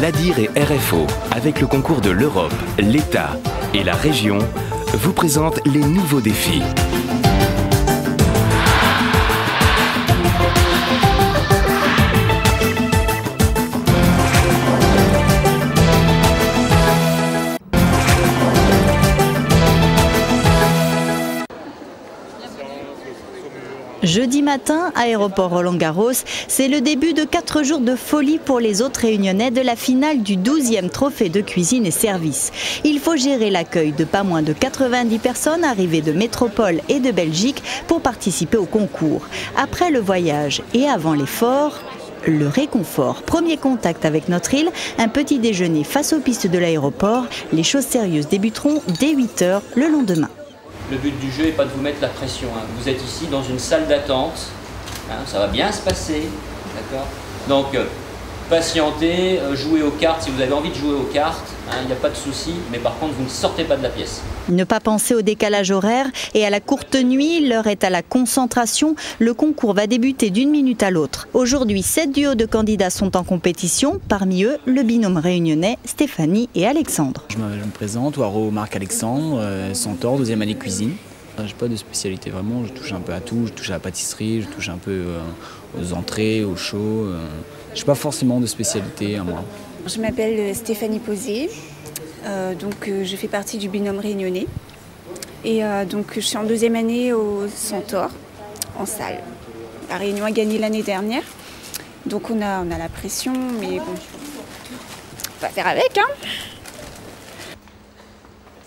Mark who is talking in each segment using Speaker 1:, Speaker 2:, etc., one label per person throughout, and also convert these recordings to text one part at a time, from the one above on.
Speaker 1: L'ADIR et RFO, avec le concours de l'Europe, l'État et la région, vous présentent les nouveaux défis.
Speaker 2: Jeudi matin, aéroport Roland-Garros, c'est le début de 4 jours de folie pour les autres Réunionnais de la finale du 12e trophée de cuisine et service. Il faut gérer l'accueil de pas moins de 90 personnes arrivées de métropole et de Belgique pour participer au concours. Après le voyage et avant l'effort, le réconfort. Premier contact avec notre île, un petit déjeuner face aux pistes de l'aéroport. Les choses sérieuses débuteront dès 8 h le lendemain.
Speaker 3: Le but du jeu n'est pas de vous mettre la pression. Vous êtes ici dans une salle d'attente. Ça va bien se passer. D'accord ? Donc, patientez, jouez aux cartes. Si vous avez envie de jouer aux cartes, il n'y a pas de souci. Mais par contre, vous ne sortez pas de la pièce.
Speaker 2: Ne pas penser au décalage horaire et à la courte nuit. L'heure est à la concentration. Le concours va débuter d'une minute à l'autre. Aujourd'hui, 7 duos de candidats sont en compétition. Parmi eux, le binôme réunionnais Stéphanie et Alexandre.
Speaker 4: Je me présente, Waro Marc-Alexandre, Centaure, 2e année cuisine. Je n'ai pas de spécialité vraiment, je touche un peu à tout. Je touche à la pâtisserie, je touche un peu aux entrées, aux chauds. Je n'ai pas forcément de spécialité à moi.
Speaker 5: Je m'appelle Stéphanie Posé. Je fais partie du binôme réunionnais et je suis en 2e année au Centaure en salle. La Réunion a gagné l'année dernière, donc on a la pression, mais bon, on va faire avec.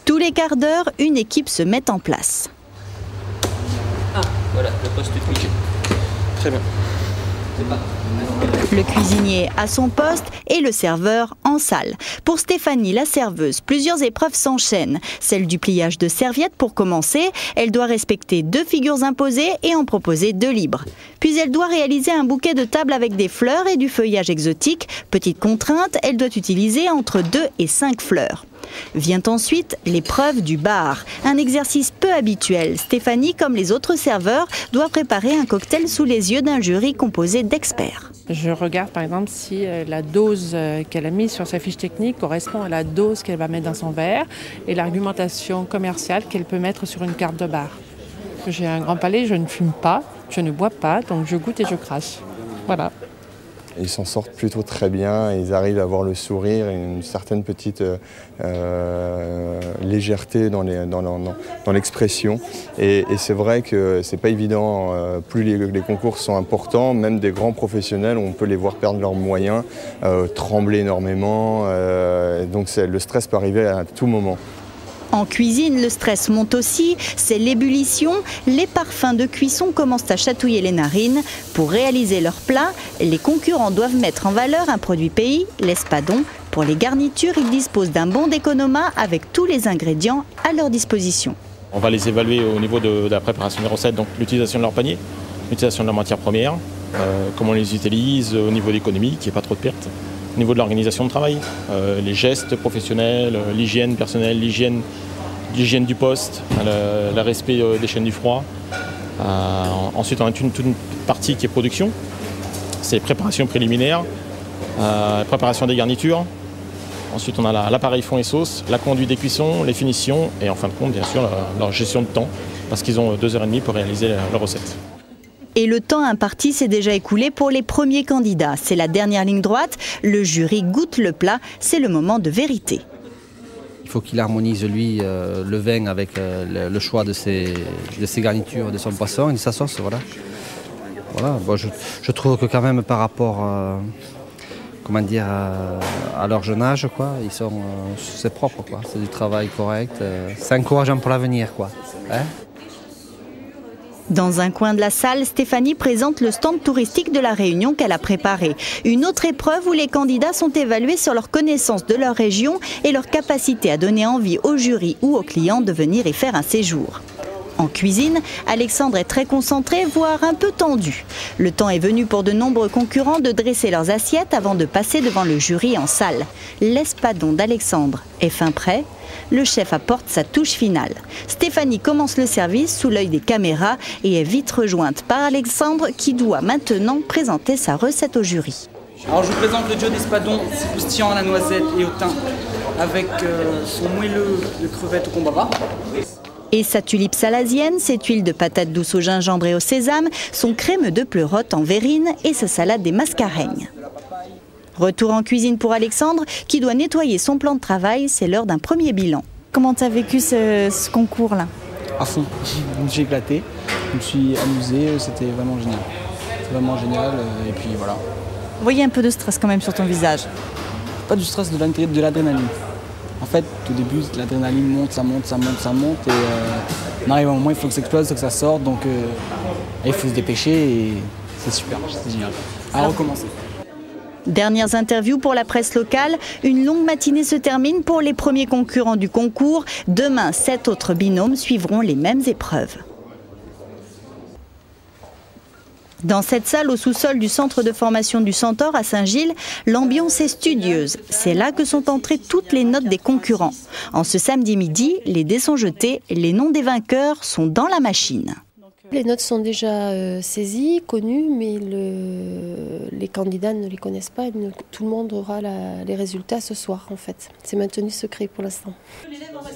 Speaker 2: Tous les quarts d'heure, une équipe se met en place.
Speaker 3: Voilà, le poste cuisine.
Speaker 4: Très bien.
Speaker 3: C'est pas.
Speaker 2: Le cuisinier à son poste et le serveur en salle. Pour Stéphanie, la serveuse, plusieurs épreuves s'enchaînent. Celle du pliage de serviettes pour commencer. Elle doit respecter 2 figures imposées et en proposer 2 libres. Puis elle doit réaliser un bouquet de table avec des fleurs et du feuillage exotique. Petite contrainte, elle doit utiliser entre 2 et 5 fleurs. Vient ensuite l'épreuve du bar, un exercice peu habituel. Stéphanie, comme les autres serveurs, doit préparer un cocktail sous les yeux d'un jury composé d'experts.
Speaker 6: Je regarde par exemple si la dose qu'elle a mise sur sa fiche technique correspond à la dose qu'elle va mettre dans son verre et l'argumentation commerciale qu'elle peut mettre sur une carte de bar. J'ai un grand palais, je ne fume pas, je ne bois pas, donc je goûte et je crache. Voilà.
Speaker 7: Ils s'en sortent plutôt très bien, ils arrivent à avoir le sourire et une certaine petite légèreté dans l'expression. Et c'est vrai que c'est pas évident, plus les concours sont importants, même des grands professionnels, on peut les voir perdre leurs moyens, trembler énormément, donc le stress peut arriver à tout moment.
Speaker 2: En cuisine, le stress monte aussi, c'est l'ébullition. Les parfums de cuisson commencent à chatouiller les narines. Pour réaliser leur plat, les concurrents doivent mettre en valeur un produit pays, l'espadon. Pour les garnitures, ils disposent d'un bon d'économat avec tous les ingrédients à leur disposition.
Speaker 8: On va les évaluer au niveau de la préparation des recettes, donc l'utilisation de leur panier, l'utilisation de leurs matières premières, comment on les utilise au niveau d'économie, qu'il n'y ait pas trop de pertes. Au niveau de l'organisation de travail, les gestes professionnels, l'hygiène personnelle, l'hygiène du poste, le respect des chaînes du froid. Ensuite, on a toute une partie qui est production, c'est préparation préliminaire, préparation des garnitures. Ensuite, on a l'appareil fond et sauce, la conduite des cuissons, les finitions et en fin de compte, bien sûr, leur gestion de temps, parce qu'ils ont 2h30 pour réaliser leur recette.
Speaker 2: Et le temps imparti s'est déjà écoulé pour les premiers candidats. C'est la dernière ligne droite. Le jury goûte le plat. C'est le moment de vérité.
Speaker 9: Il faut qu'il harmonise, lui, le vin avec le choix de ses garnitures, de son poisson et de sa sauce. Voilà. Bon, je trouve que quand même par rapport à leur jeune âge, c'est propre. C'est du travail correct. C'est encourageant pour l'avenir.
Speaker 2: Dans un coin de la salle, Stéphanie présente le stand touristique de la Réunion qu'elle a préparé. Une autre épreuve où les candidats sont évalués sur leur connaissance de leur région et leur capacité à donner envie au jury ou aux clients de venir y faire un séjour. En cuisine, Alexandre est très concentré, voire un peu tendu. Le temps est venu pour de nombreux concurrents de dresser leurs assiettes avant de passer devant le jury en salle. L'espadon d'Alexandre est fin prêt. Le chef apporte sa touche finale. Stéphanie commence le service sous l'œil des caméras et est vite rejointe par Alexandre qui doit maintenant présenter sa recette au jury.
Speaker 10: Alors je vous présente le Joe d'Espadon, croustillant à la noisette et au thym, avec son moelleux de crevettes au combava.
Speaker 2: Et sa tulipe salasienne, cette huile de patate douce au gingembre et au sésame, son crémeux de pleurote en verrine et sa salade des mascareignes. Retour en cuisine pour Alexandre, qui doit nettoyer son plan de travail, c'est l'heure d'un premier bilan. Comment tu as vécu ce concours-là?
Speaker 10: À fond, je me suis éclaté, je me suis amusé, c'était vraiment génial. C'est vraiment génial, et puis voilà.
Speaker 2: Vous voyez un peu de stress quand même sur ton visage?
Speaker 10: Pas du stress, de l'adrénaline. En fait, au début, l'adrénaline monte, ça monte, et on arrive à un moment, il faut que ça explose, il faut que ça sorte, donc il faut se dépêcher, et c'est super, c'est génial. À recommencer.
Speaker 2: Dernières interviews pour la presse locale. Une longue matinée se termine pour les premiers concurrents du concours. Demain, 7 autres binômes suivront les mêmes épreuves. Dans cette salle au sous-sol du centre de formation du Centaure à Saint-Gilles, l'ambiance est studieuse. C'est là que sont entrées toutes les notes des concurrents. En ce samedi midi, les dés sont jetés, les noms des vainqueurs sont dans la machine.
Speaker 11: Les notes sont déjà saisies, connues, mais les candidats ne les connaissent pas. Tout le monde aura les résultats ce soir, en fait. C'est maintenu secret pour l'instant.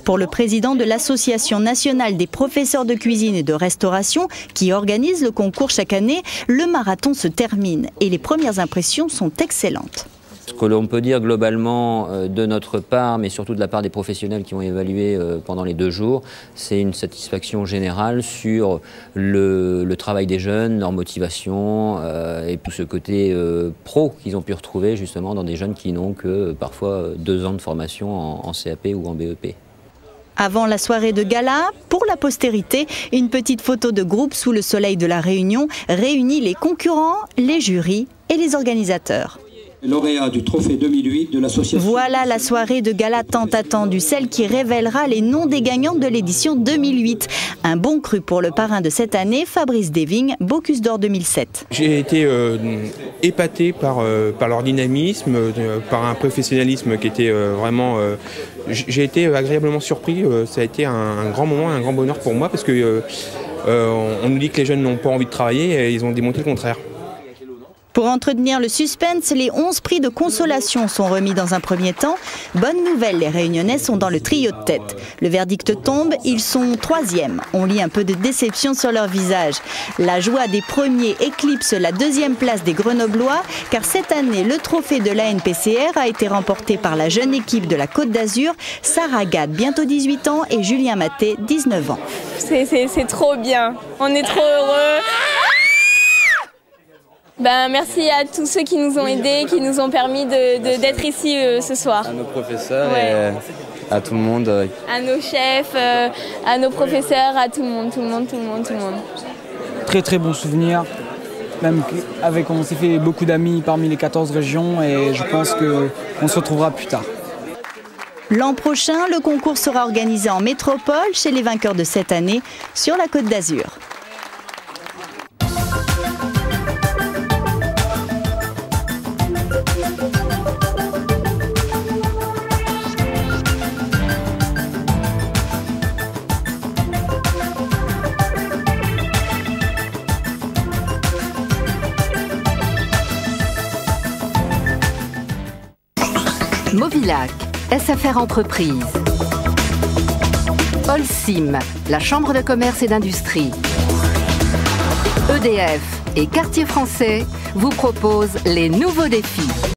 Speaker 2: Pour le président de l'Association nationale des professeurs de cuisine et de restauration, qui organise le concours chaque année, le marathon se termine et les premières impressions sont excellentes.
Speaker 3: Ce que l'on peut dire globalement de notre part, mais surtout de la part des professionnels qui ont évalué pendant les 2 jours, c'est une satisfaction générale sur le travail des jeunes, leur motivation et tout ce côté pro qu'ils ont pu retrouver justement dans des jeunes qui n'ont que parfois 2 ans de formation en CAP ou en BEP.
Speaker 2: Avant la soirée de gala, pour la postérité, une petite photo de groupe sous le soleil de la Réunion réunit les concurrents, les jurys et les organisateurs.
Speaker 12: Lauréat du trophée 2008 de l'association.
Speaker 2: Voilà la soirée de gala tant attendue, celle qui révélera les noms des gagnants de l'édition 2008. Un bon cru pour le parrain de cette année, Fabrice Deving, Bocuse d'Or 2007.
Speaker 13: J'ai été épaté par leur dynamisme, par un professionnalisme qui était vraiment... J'ai été agréablement surpris, ça a été un grand moment, un grand bonheur pour moi parce que on nous dit que les jeunes n'ont pas envie de travailler et ils ont démontré le contraire.
Speaker 2: Pour entretenir le suspense, les 11 prix de consolation sont remis dans un premier temps. Bonne nouvelle, les Réunionnais sont dans le trio de tête. Le verdict tombe, ils sont 3e. On lit un peu de déception sur leur visage. La joie des premiers éclipse la 2e place des Grenoblois, car cette année, le trophée de l'ANPCR a été remporté par la jeune équipe de la Côte d'Azur, Sarah Gad, bientôt 18 ans, et Julien Maté, 19 ans.
Speaker 14: C'est trop bien, on est trop heureux. Merci à tous ceux qui nous ont aidés, qui nous ont permis d'être ici ce soir.
Speaker 15: À nos professeurs et à tout le monde.
Speaker 14: À nos chefs, à nos professeurs, à tout le monde.
Speaker 10: Très très bon souvenir. Même on s'est fait beaucoup d'amis parmi les 14 régions et je pense qu'on se retrouvera plus tard.
Speaker 2: L'an prochain, le concours sera organisé en métropole chez les vainqueurs de cette année sur la Côte d'Azur.
Speaker 16: Movilac, SFR Entreprise. Holcim, la Chambre de commerce et d'industrie. EDF et Quartier Français vous proposent les nouveaux défis.